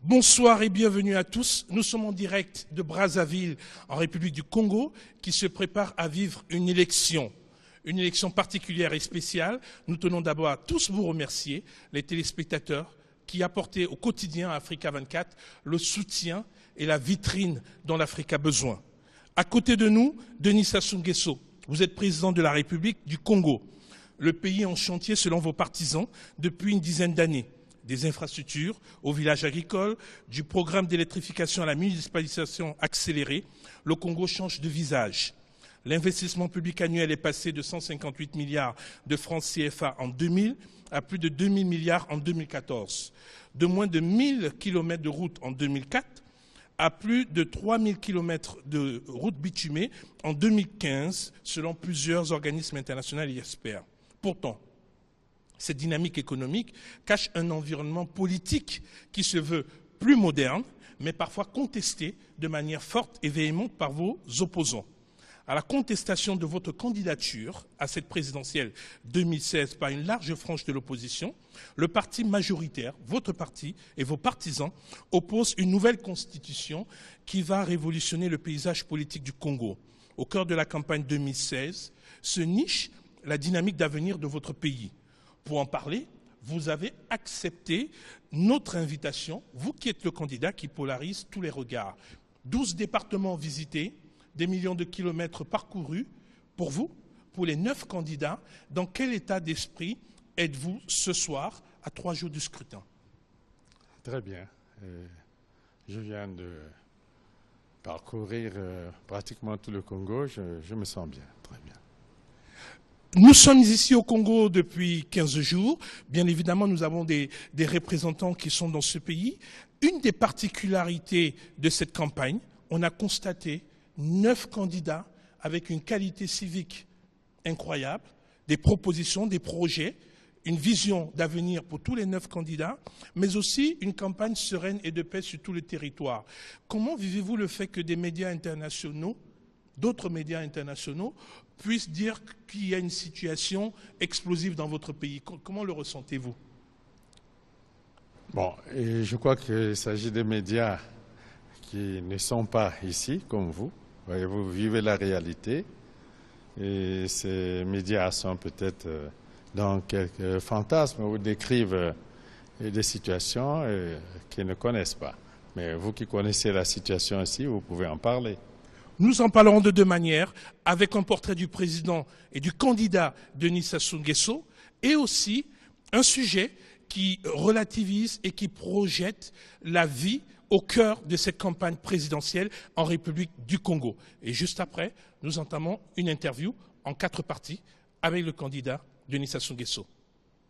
Bonsoir et bienvenue à tous. Nous sommes en direct de Brazzaville, en République du Congo, qui se prépare à vivre une élection particulière et spéciale. Nous tenons d'abord à tous vous remercier, les téléspectateurs, qui apportez au quotidien à Africa 24 le soutien et la vitrine dont l'Afrique a besoin. À côté de nous, Denis Sassou Nguesso, vous êtes président de la République du Congo. Le pays est en chantier selon vos partisans depuis une dizaine d'années. Des infrastructures aux villages agricoles, du programme d'électrification à la municipalisation accélérée, le Congo change de visage. L'investissement public annuel est passé de 158 milliards de francs CFA en 2000 à plus de 2000 milliards en 2014. De moins de 1000 km de routes en 2004 à plus de 3000 km de routes bitumées en 2015, selon plusieurs organismes internationaux et experts. Pourtant, cette dynamique économique cache un environnement politique qui se veut plus moderne, mais parfois contesté de manière forte et véhémente par vos opposants. À la contestation de votre candidature à cette présidentielle 2016 par une large frange de l'opposition, le parti majoritaire, votre parti et vos partisans opposent une nouvelle constitution qui va révolutionner le paysage politique du Congo. Au cœur de la campagne 2016 se niche la dynamique d'avenir de votre pays. Pour en parler, vous avez accepté notre invitation, vous qui êtes le candidat qui polarise tous les regards. 12 départements visités, des millions de kilomètres parcourus. Pour vous, pour les 9 candidats, dans quel état d'esprit êtes-vous ce soir, à 3 jours du scrutin? Très bien. Je viens de parcourir pratiquement tout le Congo. Je me sens bien, très bien. Nous sommes ici au Congo depuis 15 jours. Bien évidemment, nous avons des représentants qui sont dans ce pays. Une des particularités de cette campagne, on a constaté 9 candidats avec une qualité civique incroyable, des propositions, des projets, une vision d'avenir pour tous les 9 candidats, mais aussi une campagne sereine et de paix sur tout le territoire. Comment vivez-vous le fait que des médias internationaux, d'autres médias internationaux, puissent dire qu'il y a une situation explosive dans votre pays? Comment le ressentez-vous? Bon, et je crois qu'il s'agit des médias qui ne sont pas ici, comme vous. Voyez-vous, vous vivez la réalité. Et ces médias sont peut-être dans quelques fantasmes ou décrivent des situations qu'ils ne connaissent pas. Mais vous qui connaissez la situation ici, vous pouvez en parler. Nous en parlerons de deux manières, avec un portrait du président et du candidat Denis Sassou Nguesso, et aussi un sujet qui relativise et qui projette la vie au cœur de cette campagne présidentielle en République du Congo. Et juste après, nous entamons une interview en 4 parties avec le candidat Denis Sassou Nguesso.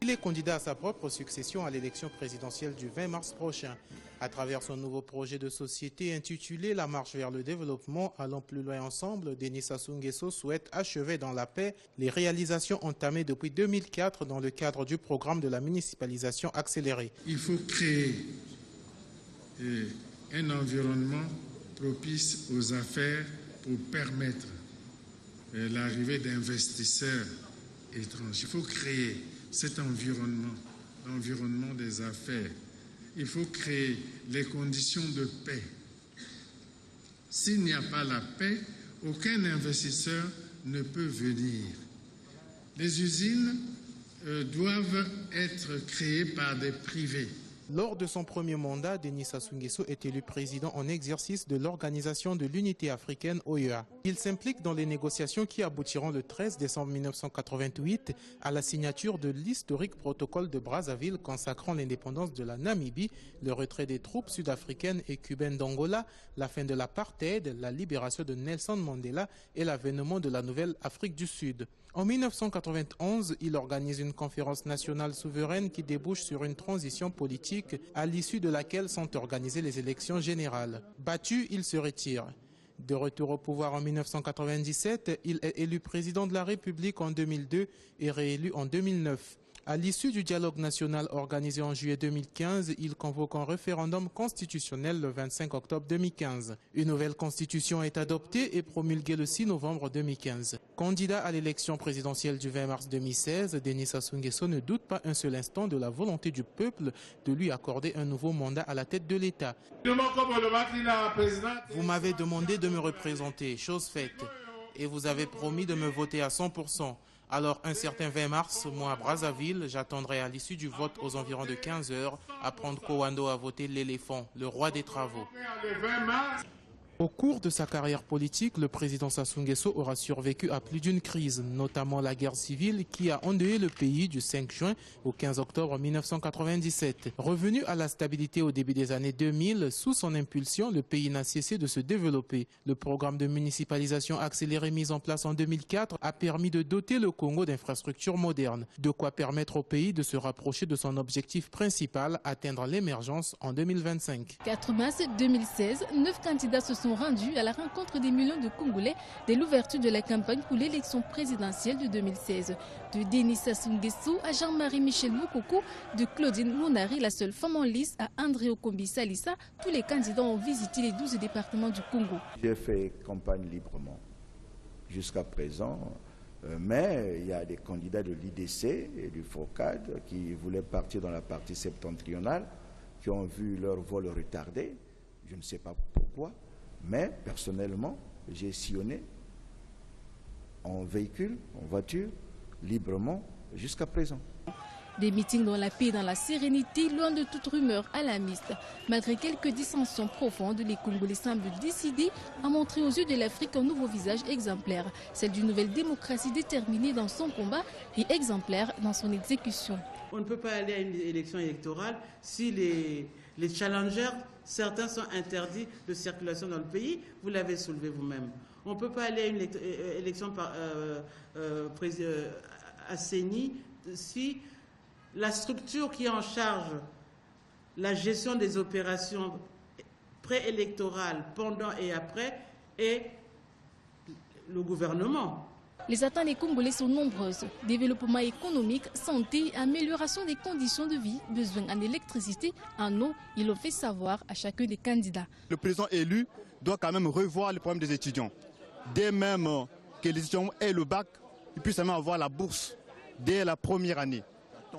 Il est candidat à sa propre succession à l'élection présidentielle du 20 mars prochain. À travers son nouveau projet de société intitulé La marche vers le développement, allant plus loin ensemble, Denis Sassou Nguesso souhaite achever dans la paix les réalisations entamées depuis 2004 dans le cadre du programme de la municipalisation accélérée. Il faut créer un environnement propice aux affaires pour permettre l'arrivée d'investisseurs étrangers. Il faut créer cet environnement, l'environnement des affaires. Il faut créer les conditions de paix. S'il n'y a pas la paix, aucun investisseur ne peut venir. Les usines doivent être créées par des privés. Lors de son premier mandat, Denis Sassou Nguesso est élu président en exercice de l'Organisation de l'Unité africaine OEA. Il s'implique dans les négociations qui aboutiront le 13 décembre 1988 à la signature de l'historique protocole de Brazzaville consacrant l'indépendance de la Namibie, le retrait des troupes sud-africaines et cubaines d'Angola, la fin de l'apartheid, la libération de Nelson Mandela et l'avènement de la nouvelle Afrique du Sud. En 1991, il organise une conférence nationale souveraine qui débouche sur une transition politique à l'issue de laquelle sont organisées les élections générales. Battu, il se retire. De retour au pouvoir en 1997, il est élu président de la République en 2002 et réélu en 2009. À l'issue du dialogue national organisé en juillet 2015, il convoque un référendum constitutionnel le 25 octobre 2015. Une nouvelle constitution est adoptée et promulguée le 6 novembre 2015. Candidat à l'élection présidentielle du 20 mars 2016, Denis Sassou Nguesso ne doute pas un seul instant de la volonté du peuple de lui accorder un nouveau mandat à la tête de l'État. Vous m'avez demandé de me représenter, chose faite, et vous avez promis de me voter à 100%. Alors, un certain 20 mars, moi à Brazzaville, j'attendrai à l'issue du vote aux environs de 15 heures à prendre Kowando à voter l'éléphant, le roi des travaux. Au cours de sa carrière politique, le président Sassou Nguesso aura survécu à plus d'une crise, notamment la guerre civile qui a endeuillé le pays du 5 juin au 15 octobre 1997. Revenu à la stabilité au début des années 2000, sous son impulsion, le pays n'a cessé de se développer. Le programme de municipalisation accéléré mis en place en 2004 a permis de doter le Congo d'infrastructures modernes, de quoi permettre au pays de se rapprocher de son objectif principal, atteindre l'émergence en 2025. 4 mars 2016, 9 candidats se sont rendus à la rencontre des millions de Congolais dès l'ouverture de la campagne pour l'élection présidentielle de 2016. De Denis Sassou Nguesso à Jean-Marie Michel Moukoko, de Claudine Mounari, la seule femme en lice, à André Okombi Salissa, tous les candidats ont visité les 12 départements du Congo. J'ai fait campagne librement jusqu'à présent, mais il y a des candidats de l'IDC et du FOCAD qui voulaient partir dans la partie septentrionale, qui ont vu leur vol retardé. Je ne sais pas pourquoi. Mais personnellement, j'ai sillonné en véhicule, en voiture, librement jusqu'à présent. Des meetings dans la paix et dans la sérénité, loin de toute rumeur alarmiste. Malgré quelques dissensions profondes, les Congolais semblent décidés à montrer aux yeux de l'Afrique un nouveau visage exemplaire, celle d'une nouvelle démocratie déterminée dans son combat et exemplaire dans son exécution. On ne peut pas aller à une élection électorale si les challengers, certains sont interdits de circulation dans le pays. Vous l'avez soulevé vous-même. On ne peut pas aller à une élection assainie si la structure qui est en charge la gestion des opérations préélectorales, pendant et après, est le gouvernement. Les attentes des Congolais sont nombreuses. Développement économique, santé, amélioration des conditions de vie, besoin en électricité, en eau, ils l'ont fait savoir à chacun des candidats. Le président élu doit quand même revoir les problèmes des étudiants. Dès même que les étudiants aient le bac, ils puissent même avoir la bourse dès la première année.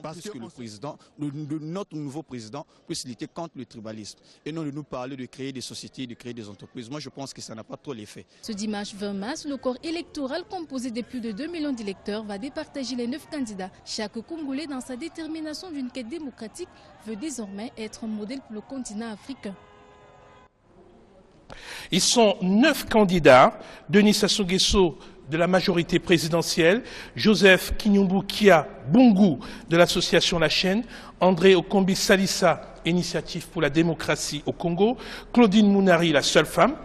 Parce que le président, notre nouveau président, puisse lutter contre le tribalisme et non de nous parler de créer des sociétés, de créer des entreprises. Moi, je pense que ça n'a pas trop l'effet. Ce dimanche 20 mars, le corps électoral composé de plus de 2 millions d'électeurs va départager les 9 candidats. Chaque Congolais, dans sa détermination d'une quête démocratique, veut désormais être un modèle pour le continent africain. Ils sont 9 candidats. Denis Sassou Nguesso de la majorité présidentielle, Joseph Kinyumbu Kia Bungu de l'association La Chaîne, André Okombi Salissa, Initiative pour la démocratie au Congo, Claudine Mounari, la seule femme,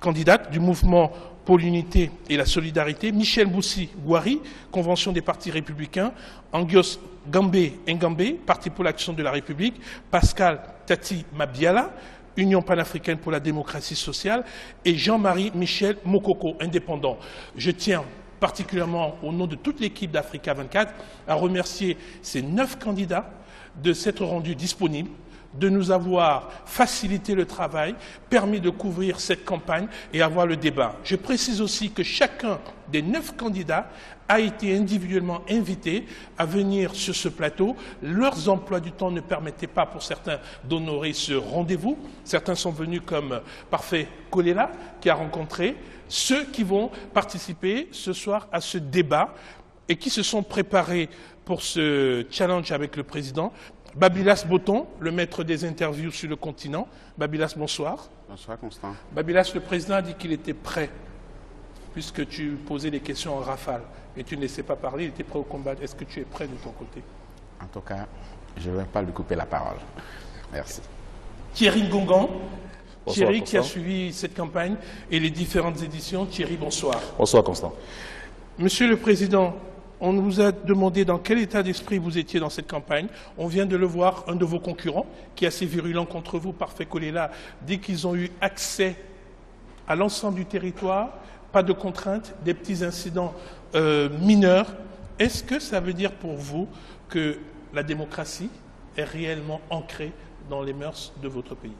candidate du mouvement pour l'unité et la solidarité, Michel Boussi Gouari, Convention des partis républicains, Angios Gambé Ngambé, Parti pour l'action de la République, Pascal Tati Mabiala, Union panafricaine pour la démocratie sociale, et Jean-Marie Michel Moukoko, indépendant. Je tiens particulièrement au nom de toute l'équipe d'Africa 24 à remercier ces 9 candidats de s'être rendus disponibles, de nous avoir facilité le travail, permis de couvrir cette campagne et avoir le débat. Je précise aussi que chacun des 9 candidats a été individuellement invité à venir sur ce plateau. Leurs emplois du temps ne permettaient pas pour certains d'honorer ce rendez-vous. Certains sont venus comme Parfait Kolela, qui a rencontré ceux qui vont participer ce soir à ce débat et qui se sont préparés pour ce challenge avec le président. Babylas Botton, le maître des interviews sur le continent. Babylas, bonsoir. Bonsoir, Constant. Babylas, le président a dit qu'il était prêt, puisque tu posais des questions en rafale, et tu ne laissais pas parler, il était prêt au combat. Est-ce que tu es prêt de ton côté? En tout cas, je ne vais pas lui couper la parole. Merci. Thierry Ngongan. Bonsoir, Thierry Constant. qui a suivi cette campagne et les différentes éditions. Thierry, bonsoir. Bonsoir, Constant. Monsieur le Président, on nous a demandé dans quel état d'esprit vous étiez dans cette campagne. On vient de le voir, un de vos concurrents, qui est assez virulent contre vous, Parfait Kolela, dès qu'ils ont eu accès à l'ensemble du territoire, pas de contraintes, des petits incidents mineurs, Est-ce que ça veut dire pour vous que la démocratie est réellement ancrée dans les mœurs de votre pays?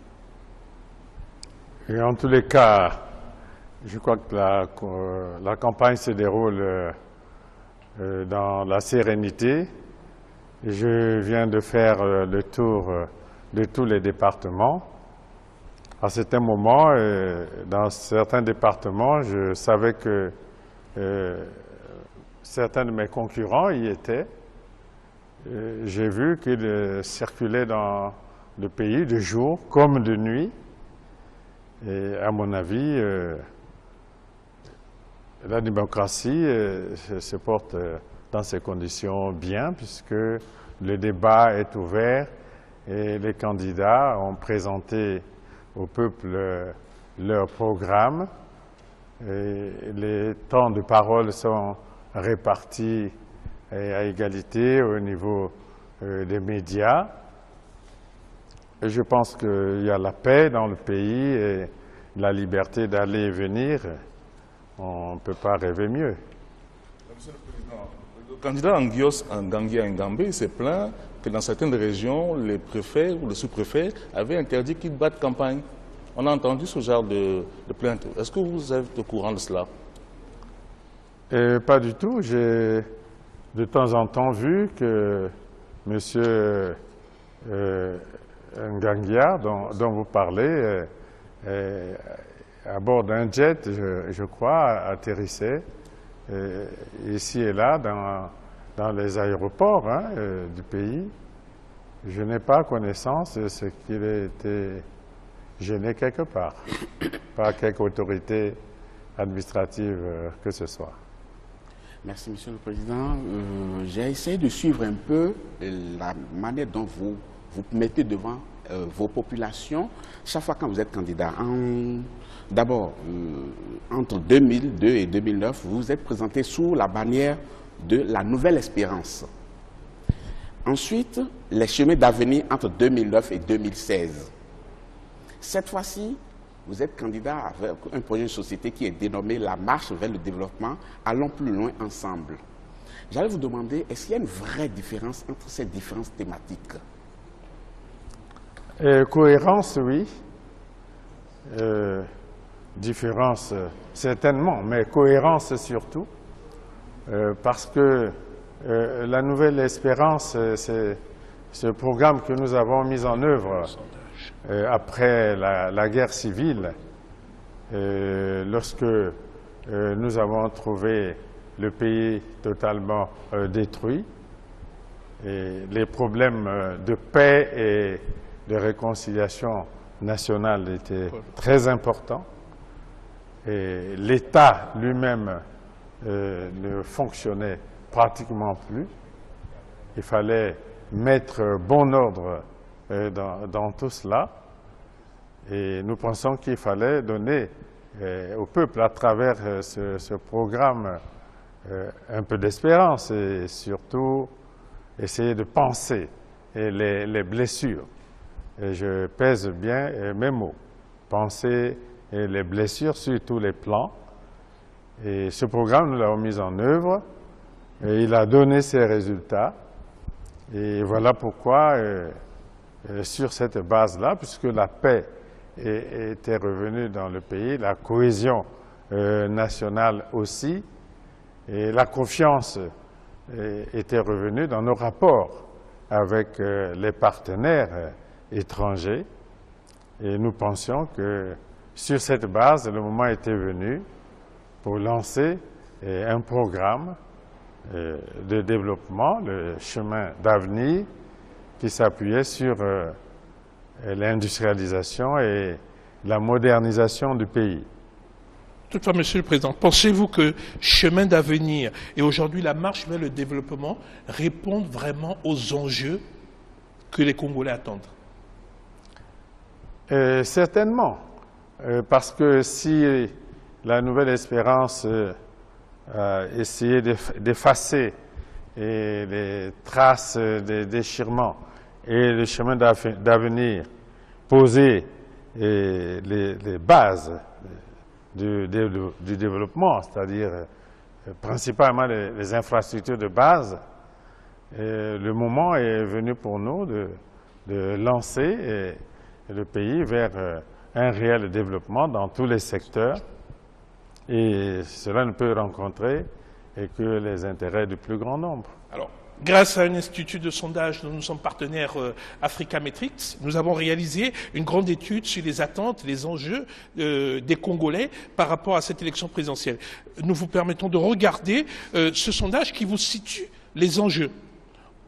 Et en tous les cas, je crois que la campagne se déroule dans la sérénité. Je viens de faire le tour de tous les départements. À certains moments, dans certains départements, je savais que certains de mes concurrents y étaient. J'ai vu qu'ils circulaient dans le pays de jour comme de nuit. Et à mon avis, la démocratie se porte dans ces conditions bien, puisque le débat est ouvert et les candidats ont présenté au peuple leur programme. Et les temps de parole sont répartis à égalité au niveau des médias. Et je pense qu'il y a la paix dans le pays et la liberté d'aller et venir. On ne peut pas rêver mieux. Monsieur le Président, le candidat Ngangia Ngambé s'est plaint que dans certaines régions, les préfets ou les sous-préfets avaient interdit qu'il batte campagne. On a entendu ce genre de plainte. Est-ce que vous êtes au courant de cela? Pas du tout. J'ai de temps en temps vu que M. Ngangia, dont vous parlez, à bord d'un jet, je crois, atterrissait ici et là dans les aéroports du pays. Je n'ai pas connaissance de ce qu'il a été gêné quelque part, par quelque autorité administrative que ce soit. Merci, Monsieur le Président. J'ai essayé de suivre un peu la manière dont vous mettez devant vos populations chaque fois quand vous êtes candidat. D'abord, entre 2002 et 2009, vous vous êtes présenté sous la bannière de la Nouvelle Espérance. Ensuite, les chemins d'avenir entre 2009 et 2016. Cette fois-ci, vous êtes candidat avec un projet de société qui est dénommé la marche vers le développement. Allons plus loin ensemble. J'allais vous demander, est-ce qu'il y a une vraie différence entre ces différentes thématiques? Cohérence, oui. Différence, certainement, mais cohérence surtout. Parce que la Nouvelle Espérance, c'est ce programme que nous avons mis en œuvre après la guerre civile, lorsque nous avons trouvé le pays totalement détruit. Et les problèmes de paix et de réconciliation nationale étaient très importants. Et l'État lui-même ne fonctionnait pratiquement plus. Il fallait mettre bon ordre dans tout cela. Et nous pensons qu'il fallait donner au peuple, à travers ce programme, un peu d'espérance et surtout essayer de penser les blessures. Et je pèse bien mes mots. Penser les blessures sur tous les plans. Et ce programme, nous l'avons mis en œuvre. Et il a donné ses résultats. Et voilà pourquoi, sur cette base-là, puisque la paix était revenue dans le pays, la cohésion nationale aussi, et la confiance était revenue dans nos rapports avec les partenaires étrangers. Et nous pensions que sur cette base, le moment était venu pour lancer un programme de développement, le chemin d'avenir, qui s'appuyait sur l'industrialisation et la modernisation du pays. Toutefois, Monsieur le Président, pensez-vous que chemin d'avenir et aujourd'hui la marche vers le développement répondent vraiment aux enjeux que les Congolais attendent? Certainement, parce que si la Nouvelle Espérance a essayé d'effacer les traces des déchirements et le chemin d'avenir, poser les bases du développement, c'est-à-dire principalement les infrastructures de base. Et le moment est venu pour nous de lancer le pays vers un réel développement dans tous les secteurs. Et cela ne peut rencontrer que les intérêts du plus grand nombre. Alors, grâce à un institut de sondage dont nous sommes partenaires Africametrics, nous avons réalisé une grande étude sur les attentes, les enjeux des Congolais par rapport à cette élection présidentielle. Nous vous permettons de regarder ce sondage qui vous situe les enjeux.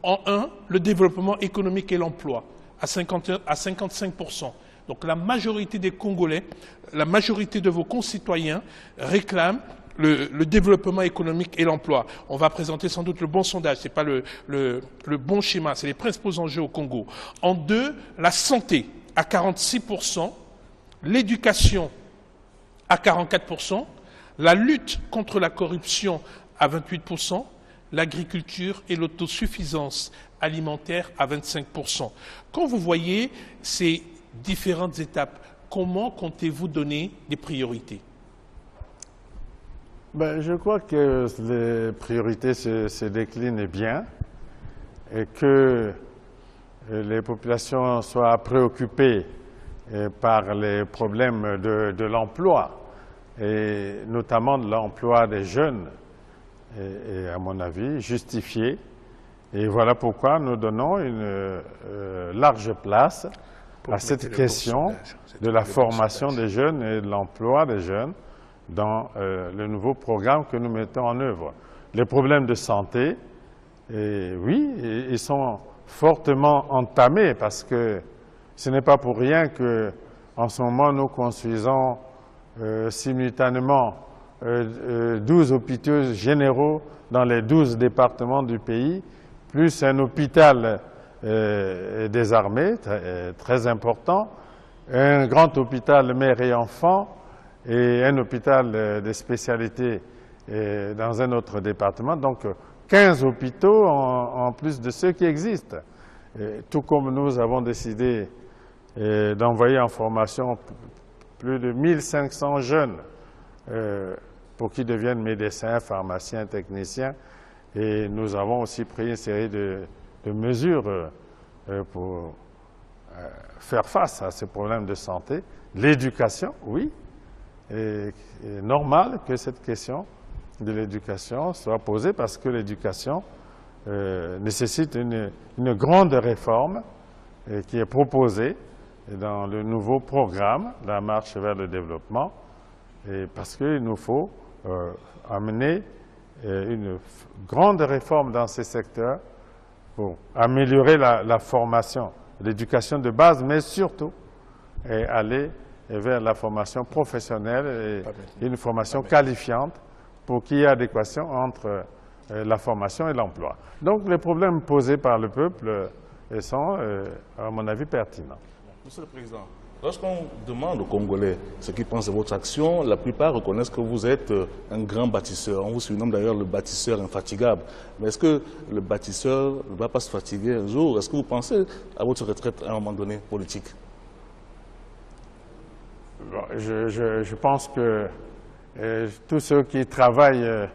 En 1, le développement économique et l'emploi à 55%. Donc la majorité des Congolais, la majorité de vos concitoyens réclament le développement économique et l'emploi. On va présenter sans doute le bon sondage, ce n'est pas le bon schéma, c'est les principaux enjeux au Congo. En 2, la santé à 46%, l'éducation à 44%, la lutte contre la corruption à 28%, l'agriculture et l'autosuffisance alimentaire à 25%. Quand vous voyez ces différentes étapes, comment comptez-vous donner des priorités? Je crois que les priorités se déclinent bien et que les populations soient préoccupées par les problèmes de l'emploi et notamment de l'emploi des jeunes est à mon avis justifié. Et voilà pourquoi nous donnons une large place à cette question de la formation des jeunes et de l'emploi des jeunes dans le nouveau programme que nous mettons en œuvre. Les problèmes de santé, oui, ils sont fortement entamés parce que ce n'est pas pour rien qu'en ce moment nous construisons simultanément 12 hôpitaux généraux dans les 12 départements du pays, plus un hôpital des armées très important, un grand hôpital mère et enfants et un hôpital de spécialité dans un autre département. Donc 15 hôpitaux en plus de ceux qui existent. Tout comme nous avons décidé d'envoyer en formation plus de 1500 jeunes pour qu'ils deviennent médecins, pharmaciens, techniciens. Et nous avons aussi pris une série de mesures pour faire face à ces problèmes de santé. L'éducation, oui, et normal que cette question de l'éducation soit posée parce que l'éducation nécessite une grande réforme qui est proposée dans le nouveau programme, la marche vers le développement, et parce qu'il nous faut amener une grande réforme dans ces secteurs pour améliorer la formation, l'éducation de base, mais surtout aller vers la formation professionnelle et une formation qualifiante pour qu'il y ait adéquation entre la formation et l'emploi. Donc les problèmes posés par le peuple sont, à mon avis, pertinents. Monsieur le Président, lorsqu'on demande aux Congolais ce qu'ils pensent de votre action, la plupart reconnaissent que vous êtes un grand bâtisseur. On vous surnomme d'ailleurs le bâtisseur infatigable. Mais est-ce que le bâtisseur ne va pas se fatiguer un jour? Est-ce que vous pensez à votre retraite à un moment donné politique? Je pense que tous ceux qui travaillent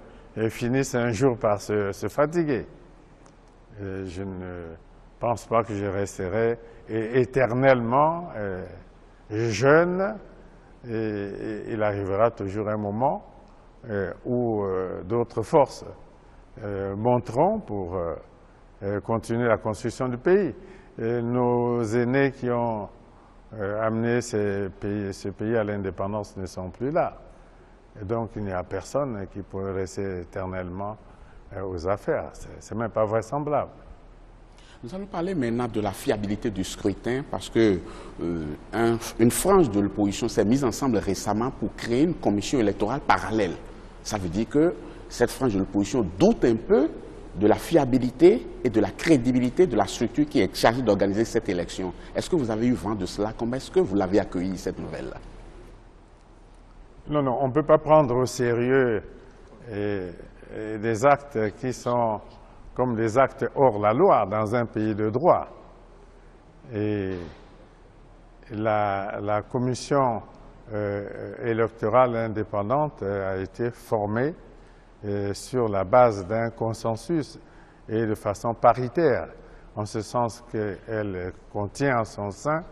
finissent un jour par se fatiguer. Je ne pense pas que je resterai éternellement jeune. Et il arrivera toujours un moment où d'autres forces monteront pour continuer la construction du pays. Et nos aînés qui ont amené ce pays à l'indépendance ne sont plus là. Et donc il n'y a personne qui pourrait rester éternellement aux affaires. C'est même pas vraisemblable. Nous allons parler maintenant de la fiabilité du scrutin parce que une frange de l'opposition s'est mise ensemble récemment pour créer une commission électorale parallèle. Ça veut dire que cette frange de l'opposition doute un peu de la fiabilité et de la crédibilité de la structure qui est chargée d'organiser cette élection. Est-ce que vous avez eu vent de cela? Comment est-ce que vous l'avez accueilli, cette nouvelle-là? Non, on ne peut pas prendre au sérieux des actes qui sont comme des actes hors la loi dans un pays de droit. Et la commission électorale indépendante a été formée sur la base d'un consensus et de façon paritaire, en ce sens qu'elle contient en son sein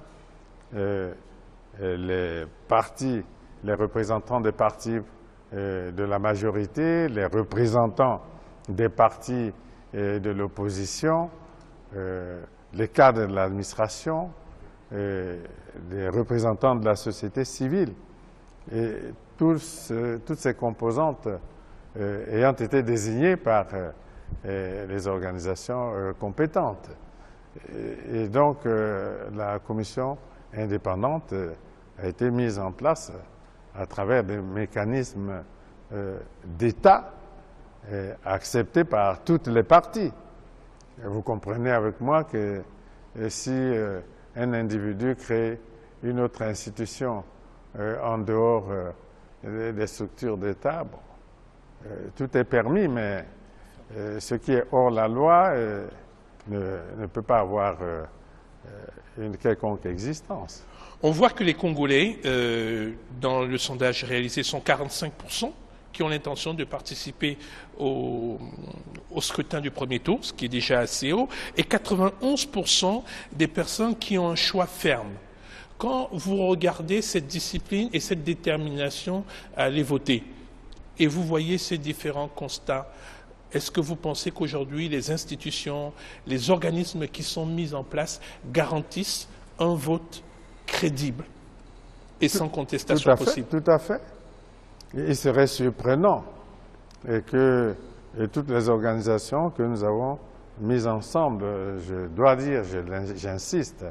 les partis, les représentants des partis de la majorité, les représentants des partis de l'opposition, les cadres de l'administration, les représentants de la société civile. Et toutes ces composantes ayant été désignées par les organisations compétentes. Et donc, la commission indépendante a été mise en place à travers des mécanismes d'État acceptés par toutes les parties. Et vous comprenez avec moi que si un individu crée une autre institution en dehors des structures d'État, bon, tout est permis, mais ce qui est hors la loi ne peut pas avoir une quelconque existence. On voit que les Congolais, dans le sondage réalisé, sont 45% qui ont l'intention de participer au scrutin du premier tour, ce qui est déjà assez haut, et 91% des personnes qui ont un choix ferme. Quand vous regardez cette discipline et cette détermination à aller voter, et vous voyez ces différents constats, est-ce que vous pensez qu'aujourd'hui, les institutions, les organismes qui sont mis en place garantissent un vote crédible et sans contestation possible? Tout à fait. Il serait surprenant que toutes les organisations que nous avons mises ensemble, je dois dire, j'insiste,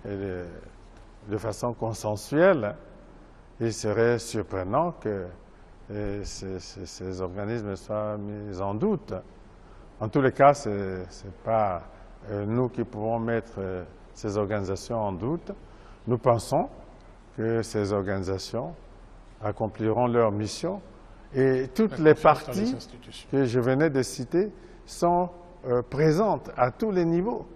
de façon consensuelle, il serait surprenant que ces organismes soient mis en doute. En tous les cas, ce n'est pas nous qui pouvons mettre ces organisations en doute. Nous pensons que ces organisations accompliront leur mission et toutes les parties que je venais de citer sont présentes à tous les niveaux.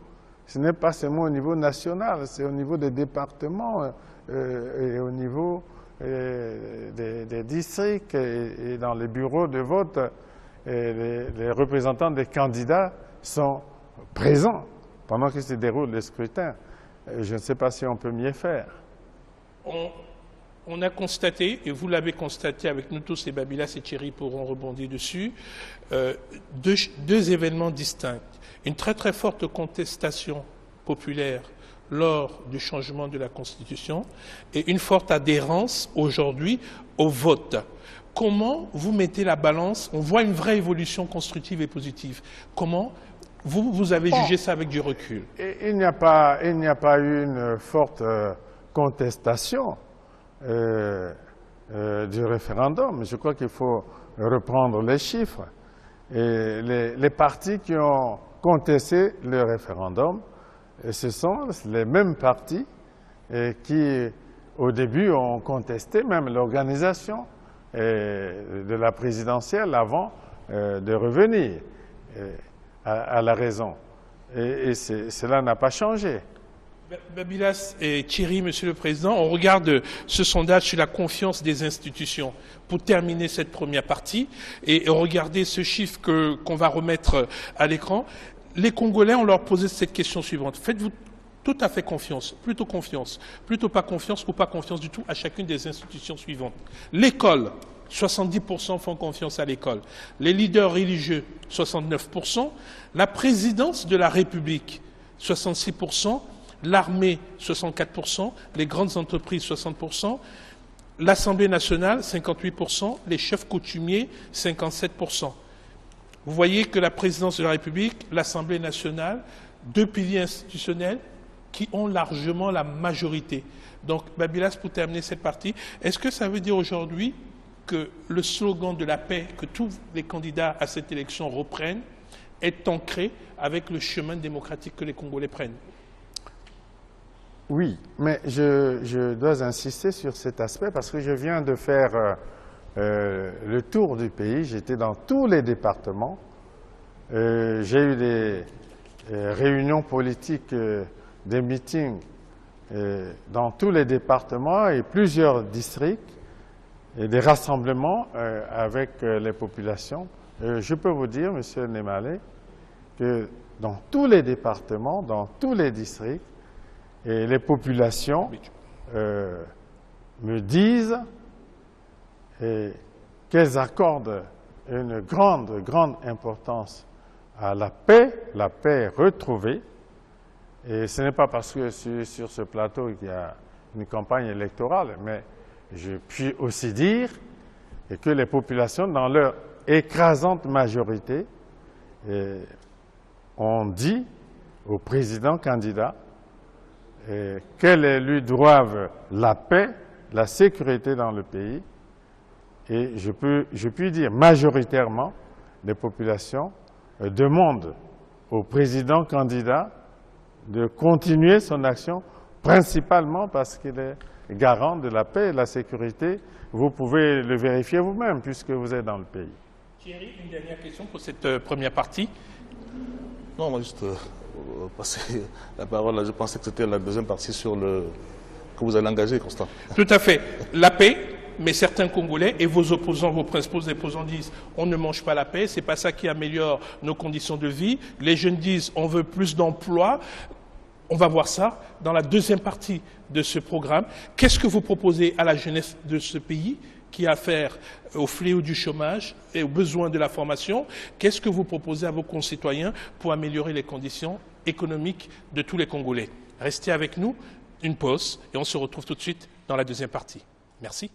Ce n'est pas seulement au niveau national, c'est au niveau des départements et au niveau des districts et dans les bureaux de vote. Les représentants des candidats sont présents pendant que se déroule le scrutin. Je ne sais pas si on peut mieux faire. On a constaté, et vous l'avez constaté avec nous tous, et Babylas et Thierry pourront rebondir dessus, deux événements distincts. Une très très forte contestation populaire lors du changement de la Constitution et une forte adhérence aujourd'hui au vote. Comment vous mettez la balance? On voit une vraie évolution constructive et positive. Comment vous avez jugé ça avec du recul? Il n'y a pas eu une forte contestation du référendum. Je crois qu'il faut reprendre les chiffres. Et les partis qui ont contesté le référendum, ce sont les mêmes partis qui, au début, ont contesté même l'organisation de la présidentielle avant de revenir à la raison. Et cela n'a pas changé. Babylas et Thierry, Monsieur le Président, on regarde ce sondage sur la confiance des institutions pour terminer cette première partie et regardez ce chiffre qu'on va remettre à l'écran. Les Congolais, on leur posait cette question suivante. Faites-vous tout à fait confiance, plutôt pas confiance ou pas confiance du tout à chacune des institutions suivantes? L'école, 70% font confiance à l'école. Les leaders religieux, 69%. La présidence de la République, 66%. L'armée, 64%, les grandes entreprises, 60%, l'Assemblée nationale, 58%, les chefs coutumiers, 57%. Vous voyez que la présidence de la République, l'Assemblée nationale, deux piliers institutionnels qui ont largement la majorité. Donc, Babylas, pour terminer cette partie, est-ce que ça veut dire aujourd'hui que le slogan de la paix que tous les candidats à cette élection reprennent est ancré avec le chemin démocratique que les Congolais prennent? Oui, mais je dois insister sur cet aspect parce que je viens de faire le tour du pays. J'étais dans tous les départements. J'ai eu des réunions politiques, des meetings dans tous les départements et plusieurs districts. et des rassemblements avec les populations. Je peux vous dire, Monsieur Nemale, que dans tous les départements, dans tous les districts, et les populations me disent qu'elles accordent une grande importance à la paix retrouvée. Et ce n'est pas parce que sur ce plateau qu'il y a une campagne électorale, mais je puis aussi dire que les populations, dans leur écrasante majorité, ont dit au président candidat qu'elles lui doivent la paix, la sécurité dans le pays. Et je puis dire majoritairement, les populations demandent au président candidat de continuer son action, principalement parce qu'il est garant de la paix et de la sécurité. Vous pouvez le vérifier vous-même, puisque vous êtes dans le pays. Thierry, une dernière question pour cette première partie. Non, moi juste passer la parole. Là, je pensais que c'était la deuxième partie sur que vous allez engager, Constant. Tout à fait. La paix, mais certains Congolais et vos opposants, vos principaux opposants disent on ne mange pas la paix, c'est pas ça qui améliore nos conditions de vie. Les jeunes disent on veut plus d'emplois. On va voir ça dans la deuxième partie de ce programme. Qu'est-ce que vous proposez à la jeunesse de ce pays qui a affaire au fléau du chômage et aux besoins de la formation? Qu'est-ce que vous proposez à vos concitoyens pour améliorer les conditions économiques de tous les Congolais? Restez avec nous, une pause, et on se retrouve tout de suite dans la deuxième partie. Merci.